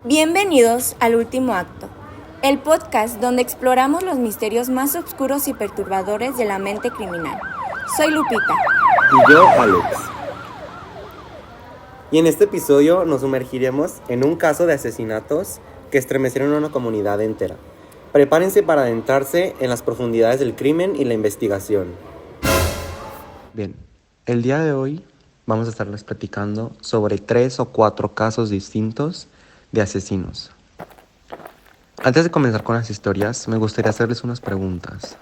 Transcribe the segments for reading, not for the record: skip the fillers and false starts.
Bienvenidos al Último Acto, el podcast donde exploramos los misterios más oscuros y perturbadores de la mente criminal. Soy Lupita. Y yo, Alex. Y en este episodio nos sumergiremos en un caso de asesinatos que estremecieron a una comunidad entera. Prepárense para adentrarse en las profundidades del crimen y la investigación. Bien, el día de hoy vamos a estarles platicando sobre 3 o 4 casos distintos de asesinos. Antes de comenzar con las historias, me gustaría hacerles unas preguntas.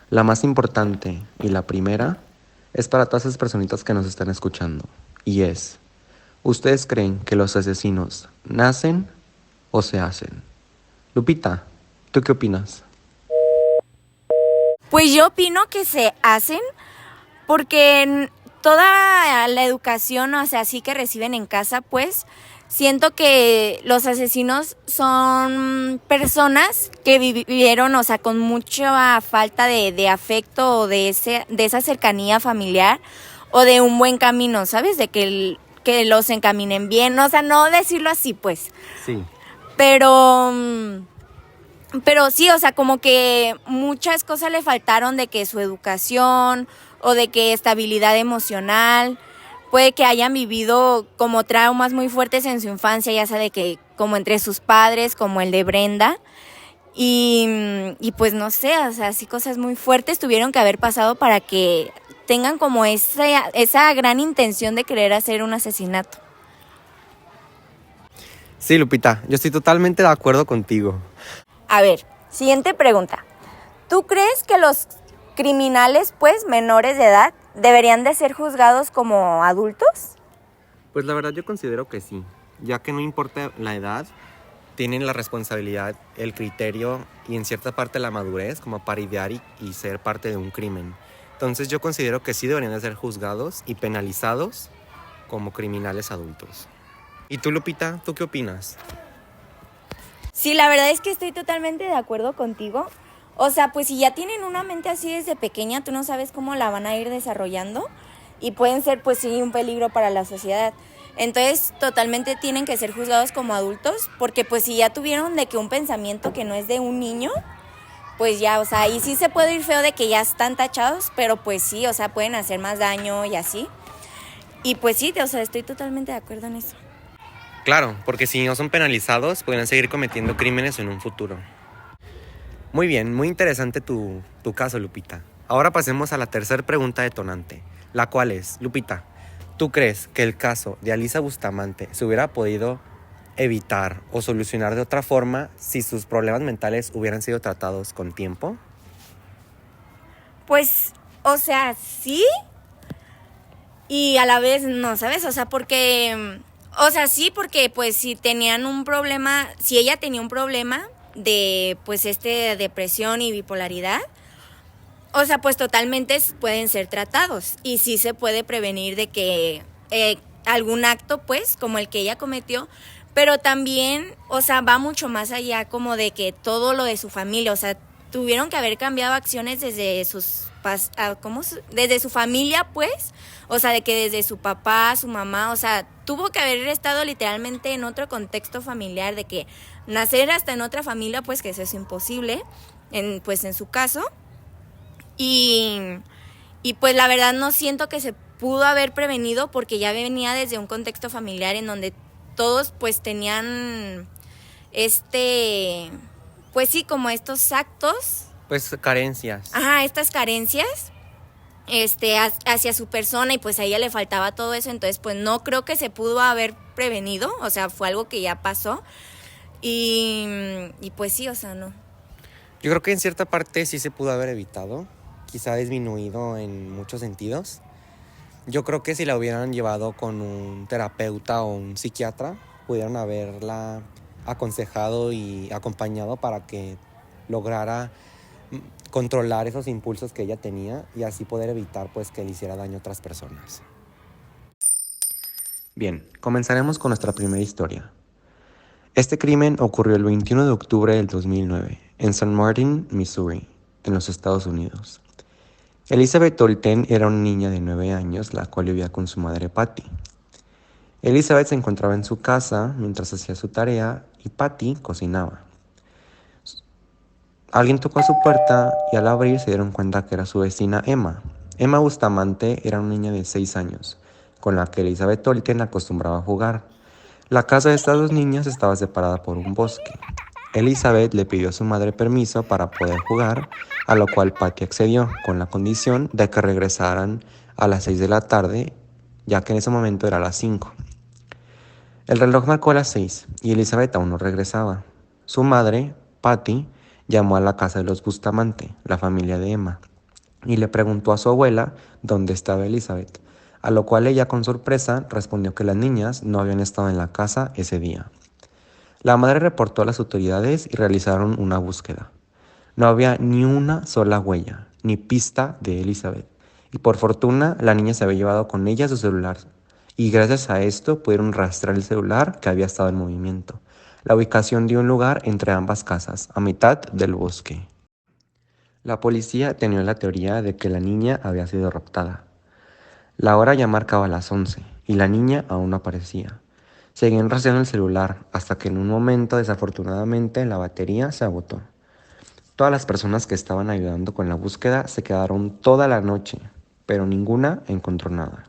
La más importante y la primera es para todas esas personitas que nos están escuchando. Y es, ¿ustedes creen que los asesinos nacen o se hacen? Lupita, ¿tú qué opinas? Pues yo opino que se hacen porque toda la educación, o sea, sí que reciben en casa, pues siento que los asesinos son personas que vivieron, o sea, con mucha falta de afecto o de esa cercanía familiar o de un buen camino, ¿sabes? De que los encaminen bien, o sea, no decirlo así, pues. Sí. Pero sí, o sea, como que muchas cosas le faltaron de que su educación o de que estabilidad emocional. Puede que hayan vivido como traumas muy fuertes en su infancia, ya sea de que como entre sus padres, como el de Brenda. Y pues no sé, o sea, sí cosas muy fuertes tuvieron que haber pasado para que tengan como esa gran intención de querer hacer un asesinato. Sí, Lupita, yo estoy totalmente de acuerdo contigo. A ver, siguiente pregunta. ¿Tú crees que los criminales, pues, menores de edad, deberían de ser juzgados como adultos? Pues la verdad yo considero que sí, ya que no importa la edad, tienen la responsabilidad, el criterio y en cierta parte la madurez como para idear y ser parte de un crimen. Entonces yo considero que sí deberían de ser juzgados y penalizados como criminales adultos. ¿Y tú, Lupita, tú qué opinas? Sí, la verdad es que estoy totalmente de acuerdo contigo. O sea, pues si ya tienen una mente así desde pequeña, tú no sabes cómo la van a ir desarrollando y pueden ser, pues sí, un peligro para la sociedad. Entonces, totalmente tienen que ser juzgados como adultos, porque pues si ya tuvieron de que un pensamiento que no es de un niño, pues ya, o sea, ahí sí se puede ir feo de que ya están tachados, pero pues sí, o sea, pueden hacer más daño y así. Y pues sí, o sea, estoy totalmente de acuerdo en eso. Claro, porque si no son penalizados, podrían seguir cometiendo crímenes en un futuro. Muy bien, muy interesante tu caso, Lupita. Ahora pasemos a la tercera pregunta detonante, la cual es, Lupita, ¿tú crees que el caso de Alisa Bustamante se hubiera podido evitar o solucionar de otra forma si sus problemas mentales hubieran sido tratados con tiempo? Pues, o sea, sí y a la vez no, ¿sabes? O sea, porque, o sea, sí, porque pues si tenían un problema, si ella tenía un problema de pues depresión y bipolaridad, o sea, pues totalmente pueden ser tratados y sí se puede prevenir de que algún acto, pues, como el que ella cometió, pero también, o sea, va mucho más allá como de que todo lo de su familia, o sea, tuvieron que haber cambiado acciones desde desde su familia, pues, o sea, de que desde su papá, su mamá, o sea, tuvo que haber estado literalmente en otro contexto familiar, de que nacer hasta en otra familia, pues, que eso es imposible, pues, en su caso. Y pues la verdad no siento que se pudo haber prevenido porque ya venía desde un contexto familiar en donde todos pues tenían pues sí, como estos actos. Pues carencias. Ajá, estas carencias hacia su persona y pues a ella le faltaba todo eso, entonces pues no creo que se pudo haber prevenido, o sea, fue algo que ya pasó y pues sí, o sea, no. Yo creo que en cierta parte sí se pudo haber evitado, quizá disminuido en muchos sentidos. Yo creo que si la hubieran llevado con un terapeuta o un psiquiatra, pudieran haberla aconsejado y acompañado para que lograra controlar esos impulsos que ella tenía y así poder evitar pues que le hiciera daño a otras personas. Bien, comenzaremos con nuestra primera historia. Este crimen ocurrió el 21 de octubre del 2009 en St. Martin, Missouri, en los Estados Unidos. Elizabeth Tolten era una niña de 9 años, la cual vivía con su madre Patty. Elizabeth se encontraba en su casa mientras hacía su tarea y Patty cocinaba. Alguien tocó a su puerta y al abrir se dieron cuenta que era su vecina Emma. Emma Bustamante era una niña de 6 años, con la que Elizabeth Tolkien acostumbraba a jugar. La casa de estas dos niñas estaba separada por un bosque. Elizabeth le pidió a su madre permiso para poder jugar, a lo cual Patty accedió, con la condición de que regresaran a las 6 de la tarde, ya que en ese momento era las 5. El reloj marcó las 6 y Elizabeth aún no regresaba. Su madre, Patty, llamó a la casa de los Bustamante, la familia de Emma, y le preguntó a su abuela dónde estaba Elizabeth, a lo cual ella con sorpresa respondió que las niñas no habían estado en la casa ese día. La madre reportó a las autoridades y realizaron una búsqueda. No había ni una sola huella, ni pista de Elizabeth, y por fortuna la niña se había llevado con ella su celular, y gracias a esto pudieron rastrear el celular que había estado en movimiento. La ubicación dio un lugar entre ambas casas, a mitad del bosque. La policía tenía la teoría de que la niña había sido raptada. La hora ya marcaba las 11 y la niña aún no aparecía. Seguían rastreando el celular hasta que en un momento desafortunadamente la batería se agotó. Todas las personas que estaban ayudando con la búsqueda se quedaron toda la noche, pero ninguna encontró nada.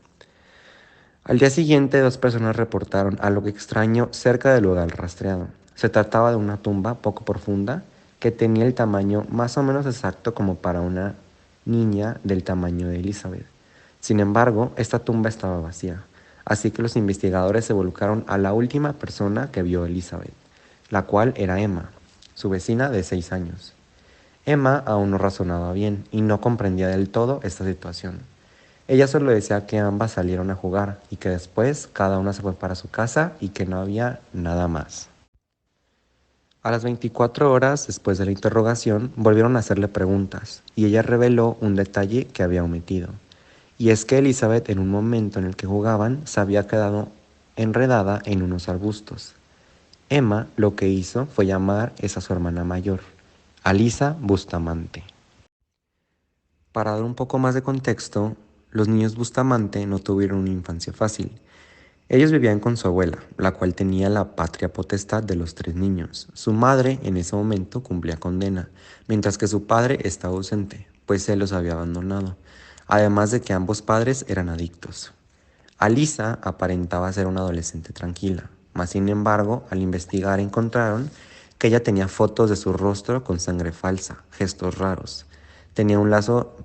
Al día siguiente, 2 personas reportaron algo extraño cerca del lugar rastreado. Se trataba de una tumba poco profunda que tenía el tamaño más o menos exacto como para una niña del tamaño de Elizabeth. Sin embargo, esta tumba estaba vacía, así que los investigadores se volcaron a la última persona que vio a Elizabeth, la cual era Emma, su vecina de 6 años. Emma aún no razonaba bien y no comprendía del todo esta situación. Ella solo decía que ambas salieron a jugar y que después cada una se fue para su casa y que no había nada más. A las 24 horas después de la interrogación volvieron a hacerle preguntas y ella reveló un detalle que había omitido. Y es que Elizabeth en un momento en el que jugaban se había quedado enredada en unos arbustos. Emma lo que hizo fue llamar a su hermana mayor, Alisa Bustamante. Para dar un poco más de contexto, los niños Bustamante no tuvieron una infancia fácil. Ellos vivían con su abuela, la cual tenía la patria potestad de los 3 niños. Su madre en ese momento cumplía condena, mientras que su padre estaba ausente, pues él los había abandonado, además de que ambos padres eran adictos. Alisa aparentaba ser una adolescente tranquila, mas sin embargo, al investigar encontraron que ella tenía fotos de su rostro con sangre falsa, gestos raros. Tenía un lazo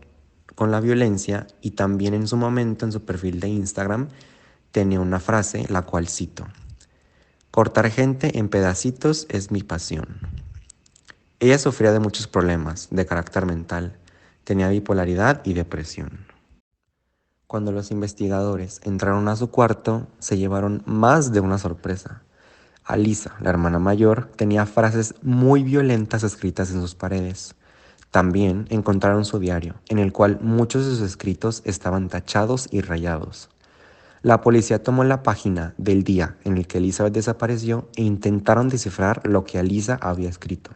con la violencia y también en su momento en su perfil de Instagram tenía una frase, la cual cito: "Cortar gente en pedacitos es mi pasión". Ella sufría de muchos problemas de carácter mental, tenía bipolaridad y depresión. Cuando los investigadores entraron a su cuarto, se llevaron más de una sorpresa. Alisa, la hermana mayor, tenía frases muy violentas escritas en sus paredes. También encontraron su diario, en el cual muchos de sus escritos estaban tachados y rayados. La policía tomó la página del día en el que Elizabeth desapareció e intentaron descifrar lo que Alisa había escrito.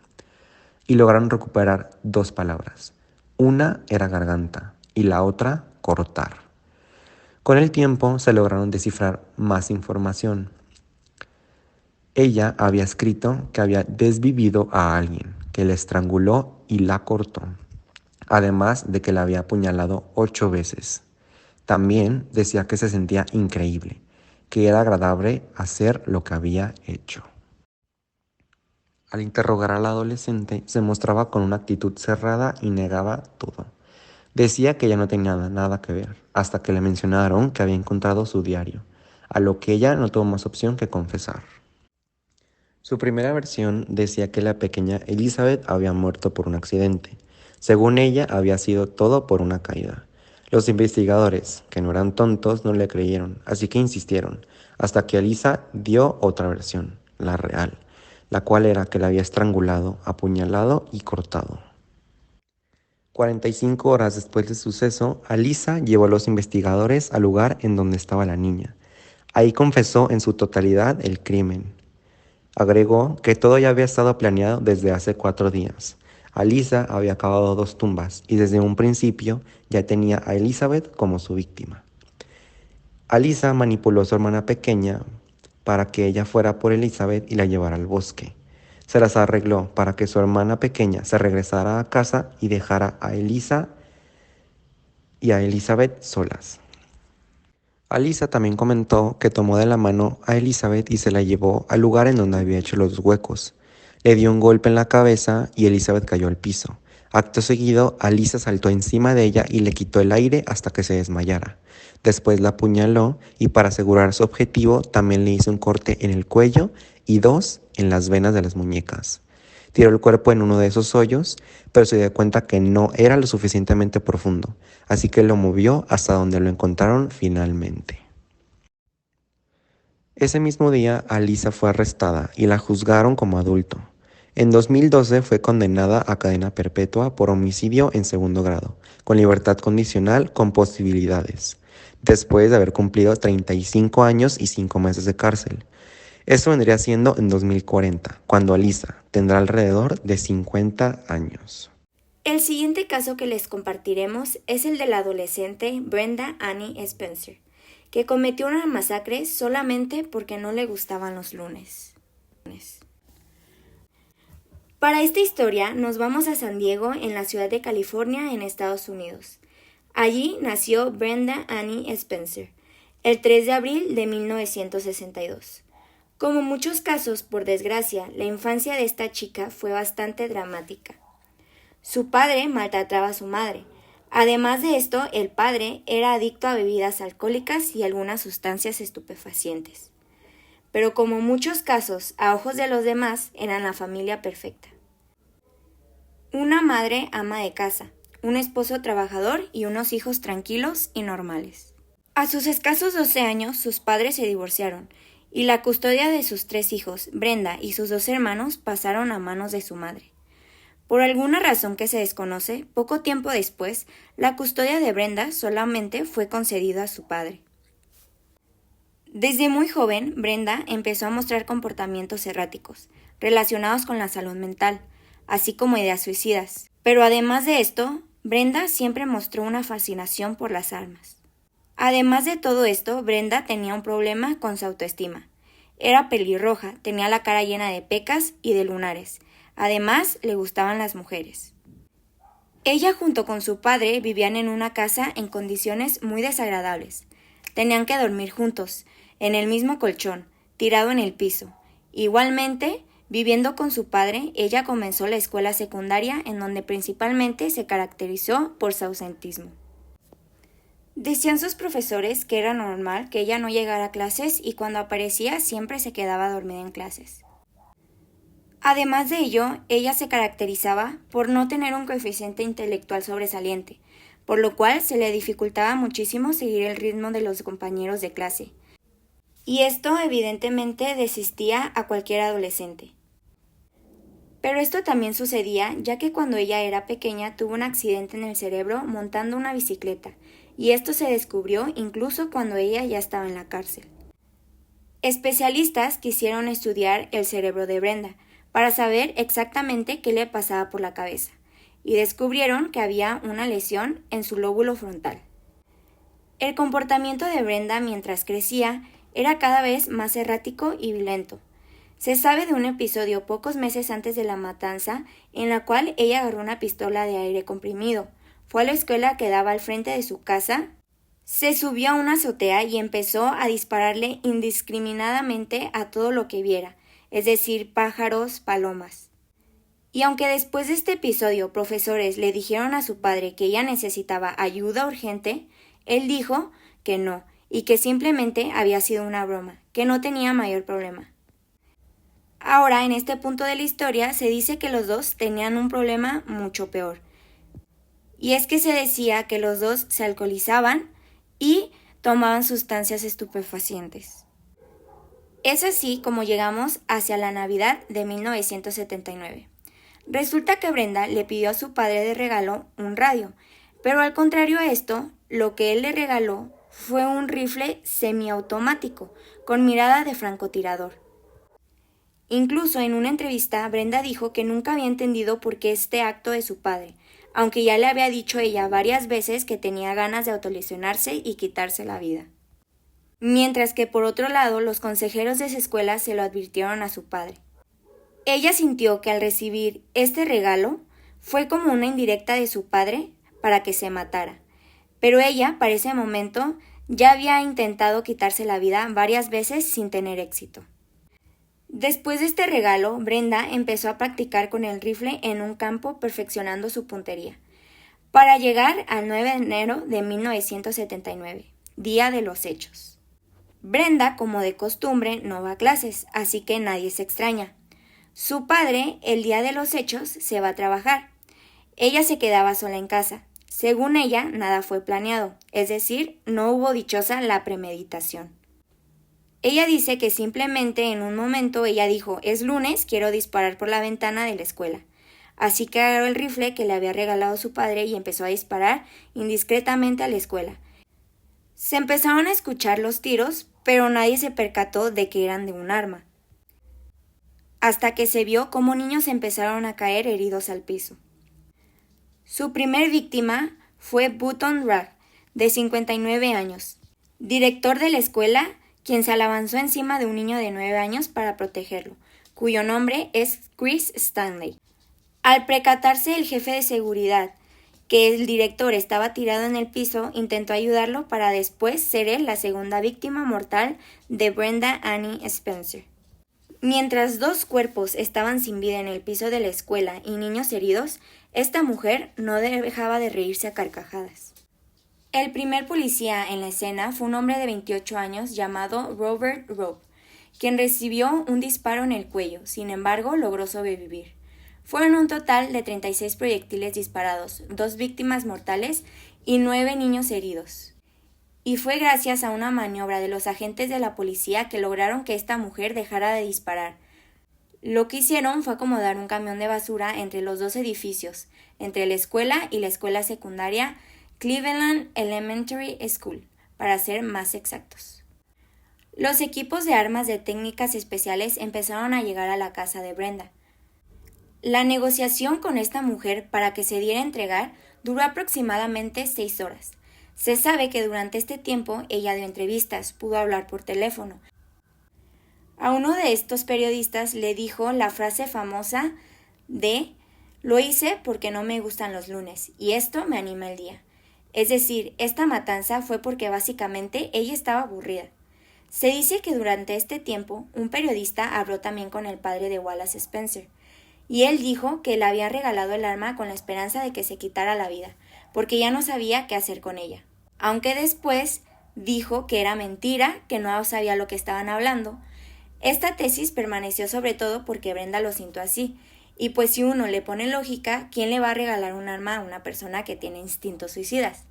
Y lograron recuperar 2 palabras. Una era garganta y la otra cortar. Con el tiempo se lograron descifrar más información. Ella había escrito que había desvivido a alguien, que la estranguló y la cortó, además de que la había apuñalado 8 veces. También decía que se sentía increíble, que era agradable hacer lo que había hecho. Al interrogar a la adolescente, se mostraba con una actitud cerrada y negaba todo. Decía que ella no tenía nada que ver, hasta que le mencionaron que había encontrado su diario, a lo que ella no tuvo más opción que confesar. Su primera versión decía que la pequeña Elizabeth había muerto por un accidente. Según ella, había sido todo por una caída. Los investigadores, que no eran tontos, no le creyeron, así que insistieron, hasta que Alisa dio otra versión, la real, la cual era que la había estrangulado, apuñalado y cortado. 45 horas después del suceso, Alisa llevó a los investigadores al lugar en donde estaba la niña. Ahí confesó en su totalidad el crimen. Agregó que todo ya había estado planeado desde hace 4 días. Alisa había cavado 2 tumbas y desde un principio ya tenía a Elizabeth como su víctima. Alisa manipuló a su hermana pequeña para que ella fuera por Elizabeth y la llevara al bosque. Se las arregló para que su hermana pequeña se regresara a casa y dejara a Elisa y a Elizabeth solas. Alisa también comentó que tomó de la mano a Elizabeth y se la llevó al lugar en donde había hecho los huecos. Le dio un golpe en la cabeza y Elizabeth cayó al piso. Acto seguido, Alisa saltó encima de ella y le quitó el aire hasta que se desmayara. Después la apuñaló y para asegurar su objetivo también le hizo un corte en el cuello y 2 en las venas de las muñecas. Tiró el cuerpo en uno de esos hoyos, pero se dio cuenta que no era lo suficientemente profundo, así que lo movió hasta donde lo encontraron finalmente. Ese mismo día, Alisa fue arrestada y la juzgaron como adulto. En 2012 fue condenada a cadena perpetua por homicidio en segundo grado, con libertad condicional con posibilidades, después de haber cumplido 35 años y 5 meses de cárcel. Eso vendría siendo en 2040, cuando Alisa tendrá alrededor de 50 años. El siguiente caso que les compartiremos es el de la adolescente Brenda Annie Spencer, que cometió una masacre solamente porque no le gustaban los lunes. Para esta historia nos vamos a San Diego, en la ciudad de California, en Estados Unidos. Allí nació Brenda Annie Spencer, el 3 de abril de 1962. Como muchos casos, por desgracia, la infancia de esta chica fue bastante dramática. Su padre maltrataba a su madre. Además de esto, el padre era adicto a bebidas alcohólicas y algunas sustancias estupefacientes. Pero como muchos casos, a ojos de los demás, eran la familia perfecta. Una madre ama de casa, un esposo trabajador y unos hijos tranquilos y normales. A sus escasos 12 años, sus padres se divorciaron, y la custodia de sus 3 hijos, Brenda y sus 2 hermanos, pasaron a manos de su madre. Por alguna razón que se desconoce, poco tiempo después, la custodia de Brenda solamente fue concedida a su padre. Desde muy joven, Brenda empezó a mostrar comportamientos erráticos, relacionados con la salud mental, así como ideas suicidas. Pero además de esto, Brenda siempre mostró una fascinación por las armas. Además de todo esto, Brenda tenía un problema con su autoestima. Era pelirroja, tenía la cara llena de pecas y de lunares. Además, le gustaban las mujeres. Ella junto con su padre vivían en una casa en condiciones muy desagradables. Tenían que dormir juntos, en el mismo colchón, tirado en el piso. Igualmente, viviendo con su padre, ella comenzó la escuela secundaria, en donde principalmente se caracterizó por su ausentismo. Decían sus profesores que era normal que ella no llegara a clases y cuando aparecía siempre se quedaba dormida en clases. Además de ello, ella se caracterizaba por no tener un coeficiente intelectual sobresaliente, por lo cual se le dificultaba muchísimo seguir el ritmo de los compañeros de clase. Y esto evidentemente desistía a cualquier adolescente. Pero esto también sucedía ya que cuando ella era pequeña tuvo un accidente en el cerebro montando una bicicleta, y esto se descubrió incluso cuando ella ya estaba en la cárcel. Especialistas quisieron estudiar el cerebro de Brenda para saber exactamente qué le pasaba por la cabeza, y descubrieron que había una lesión en su lóbulo frontal. El comportamiento de Brenda mientras crecía era cada vez más errático y violento. Se sabe de un episodio pocos meses antes de la matanza en la cual ella agarró una pistola de aire comprimido, fue a la escuela que daba al frente de su casa, se subió a una azotea y empezó a dispararle indiscriminadamente a todo lo que viera, es decir, pájaros, palomas. Y aunque después de este episodio profesores le dijeron a su padre que ella necesitaba ayuda urgente, él dijo que no, y que simplemente había sido una broma, que no tenía mayor problema. Ahora, en este punto de la historia, se dice que los dos tenían un problema mucho peor. Y es que se decía que los dos se alcoholizaban y tomaban sustancias estupefacientes. Es así como llegamos hacia la Navidad de 1979. Resulta que Brenda le pidió a su padre de regalo un radio, pero al contrario a esto, lo que él le regaló fue un rifle semiautomático con mirada de francotirador. Incluso en una entrevista, Brenda dijo que nunca había entendido por qué este acto de su padre, aunque ya le había dicho ella varias veces que tenía ganas de autolesionarse y quitarse la vida. mientras que por otro lado los consejeros de su escuela se lo advirtieron a su padre. Ella sintió que al recibir este regalo fue como una indirecta de su padre para que se matara, pero ella, para ese momento, ya había intentado quitarse la vida varias veces sin tener éxito. Después de este regalo, Brenda empezó a practicar con el rifle en un campo perfeccionando su puntería, para llegar al 9 de enero de 1979, día de los hechos. Brenda, como de costumbre, no va a clases, así que nadie se extraña. Su padre, el día de los hechos, se va a trabajar. Ella se quedaba sola en casa. Según ella, nada fue planeado, es decir, no hubo dichosa la premeditación. Ella dice que simplemente en un momento ella dijo, es lunes, quiero disparar por la ventana de la escuela. Así que agarró el rifle que le había regalado su padre y empezó a disparar indiscretamente a la escuela. Se empezaron a escuchar los tiros, pero nadie se percató de que eran de un arma, hasta que se vio cómo niños empezaron a caer heridos al piso. Su primer víctima fue Button Ragg, de 59 años, director de la escuela, quien se abalanzó encima de un niño de 9 años para protegerlo, cuyo nombre es Chris Stanley. Al percatarse el jefe de seguridad que el director estaba tirado en el piso, intentó ayudarlo para después ser él la segunda víctima mortal de Brenda Annie Spencer. Mientras 2 cuerpos estaban sin vida en el piso de la escuela y niños heridos, esta mujer no dejaba de reírse a carcajadas. El primer policía en la escena fue un hombre de 28 años llamado Robert Rowe, quien recibió un disparo en el cuello, sin embargo logró sobrevivir. Fueron un total de 36 proyectiles disparados, 2 víctimas mortales y 9 niños heridos. Y fue gracias a una maniobra de los agentes de la policía que lograron que esta mujer dejara de disparar. Lo que hicieron fue acomodar un camión de basura entre los 2 edificios, entre la escuela y la escuela secundaria Cleveland Elementary School, para ser más exactos. Los equipos de armas de técnicas especiales empezaron a llegar a la casa de Brenda. La negociación con esta mujer para que se diera a entregar duró aproximadamente 6 horas. Se sabe que durante este tiempo ella dio entrevistas, pudo hablar por teléfono. A uno de estos periodistas le dijo la frase famosa de «Lo hice porque no me gustan los lunes y esto me anima el día». Es decir, esta matanza fue porque básicamente ella estaba aburrida. Se dice que durante este tiempo un periodista habló también con el padre de Wallace Spencer, y él dijo que le había regalado el arma con la esperanza de que se quitara la vida, porque ya no sabía qué hacer con ella. Aunque después dijo que era mentira, que no sabía lo que estaban hablando. Esta tesis permaneció sobre todo porque Brenda lo sintió así, y pues si uno le pone lógica, ¿quién le va a regalar un arma a una persona que tiene instintos suicidas?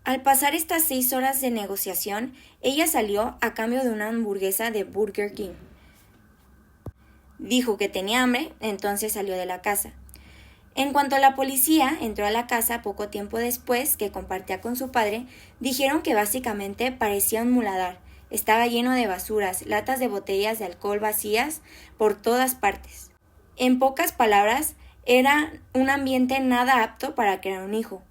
Al pasar estas 6 horas de negociación, ella salió a cambio de una hamburguesa de Burger King. Dijo que tenía hambre, entonces salió de la casa. En cuanto a la policía entró a la casa poco tiempo después, que compartía con su padre, dijeron que básicamente parecía un muladar. Estaba lleno de basuras, latas de botellas de alcohol vacías por todas partes. En pocas palabras, era un ambiente nada apto para crear un hijo.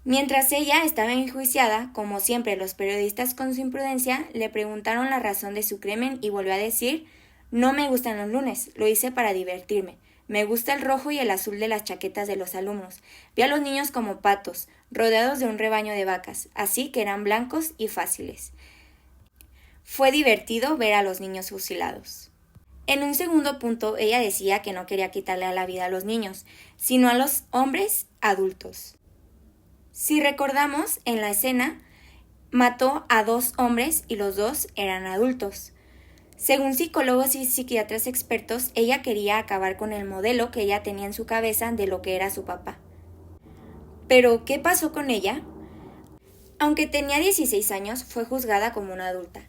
Mientras ella estaba enjuiciada, como siempre los periodistas con su imprudencia le preguntaron la razón de su crimen y volvió a decir: «No me gustan los lunes, lo hice para divertirme. Me gusta el rojo y el azul de las chaquetas de los alumnos. Vi a los niños como patos, rodeados de un rebaño de vacas, así que eran blancos y fáciles. Fue divertido ver a los niños fusilados». En un segundo punto, ella decía que no quería quitarle la vida a los niños, sino a los hombres adultos. Si recordamos, en la escena, mató a 2 hombres y los 2 eran adultos. Según psicólogos y psiquiatras expertos, ella quería acabar con el modelo que ella tenía en su cabeza de lo que era su papá. Pero, ¿qué pasó con ella? Aunque tenía 16 años, fue juzgada como una adulta.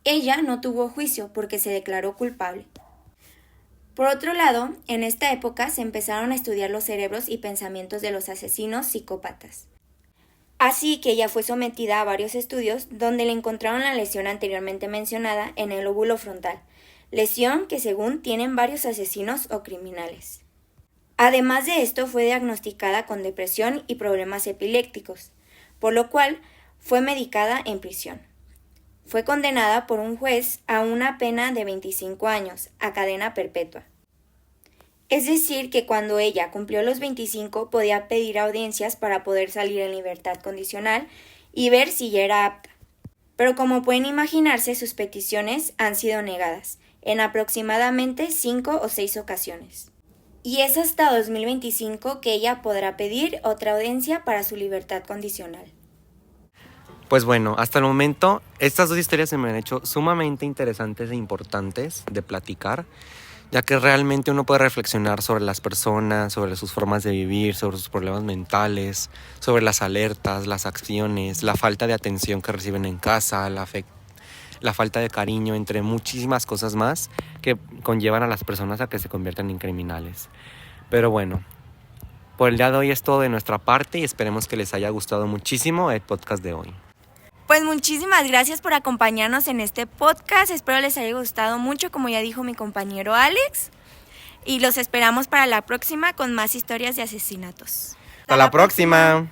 Ella no tuvo juicio porque se declaró culpable. Por otro lado, en esta época se empezaron a estudiar los cerebros y pensamientos de los asesinos psicópatas. Así que ella fue sometida a varios estudios donde le encontraron la lesión anteriormente mencionada en el lóbulo frontal, lesión que según tienen varios asesinos o criminales. Además de esto, fue diagnosticada con depresión y problemas epilépticos, por lo cual fue medicada en prisión. Fue condenada por un juez a una pena de 25 años, a cadena perpetua. Es decir, que cuando ella cumplió los 25 podía pedir audiencias para poder salir en libertad condicional y ver si ya era apta. Pero como pueden imaginarse, sus peticiones han sido negadas, en aproximadamente 5 o 6 ocasiones. Y es hasta 2025 que ella podrá pedir otra audiencia para su libertad condicional. Pues bueno, hasta el momento estas dos historias se me han hecho sumamente interesantes e importantes de platicar, ya que realmente uno puede reflexionar sobre las personas, sobre sus formas de vivir, sobre sus problemas mentales, sobre las alertas, las acciones, la falta de atención que reciben en casa, la falta de cariño, entre muchísimas cosas más que conllevan a las personas a que se conviertan en criminales. Pero bueno, por el día de hoy es todo de nuestra parte y esperemos que les haya gustado muchísimo el podcast de hoy. Pues muchísimas gracias por acompañarnos en este podcast. Espero les haya gustado mucho, como ya dijo mi compañero Alex. Y los esperamos para la próxima con más historias de asesinatos. ¡Hasta la próxima!